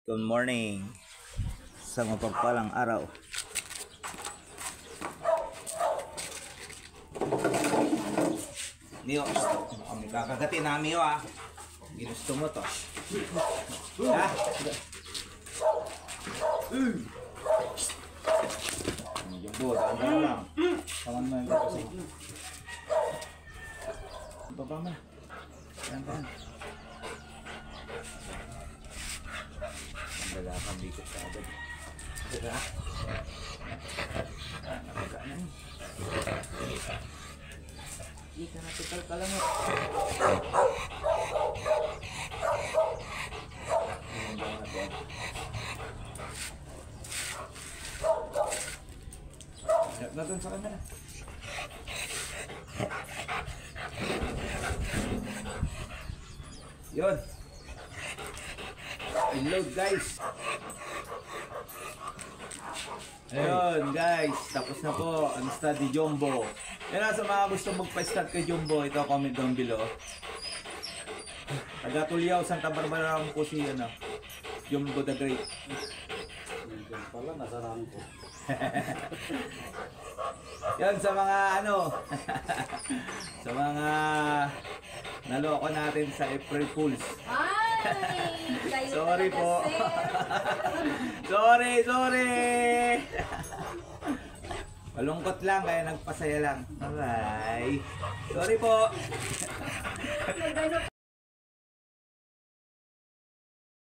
Good morning sa mapagpalang araw. Niyo, kami kakagati namin yo ah. Ginusto mo to. Ha? Medyo buo, ano lang. Tangan mo yung kasi. Baba mo. Yan. Wala kang bikot sa agad. Diba? Napagkaan na. Hindi ka napital ka lang. Harap na dun sa camera. Yun. Hello guys. Ayun guys, tapos na po ang study Jumbo. Yan sa mga gusto magpa-start kay Jumbo, ito comment down below. Taga Tuliao, Santa Barbara po si Jumbo the Great. Pala nasaraan ko. Yan sa mga sa mga naloko natin sa April Fools. Sorry po. sorry. Malungkot lang kaya nagpasaya lang. Bye. Sorry po.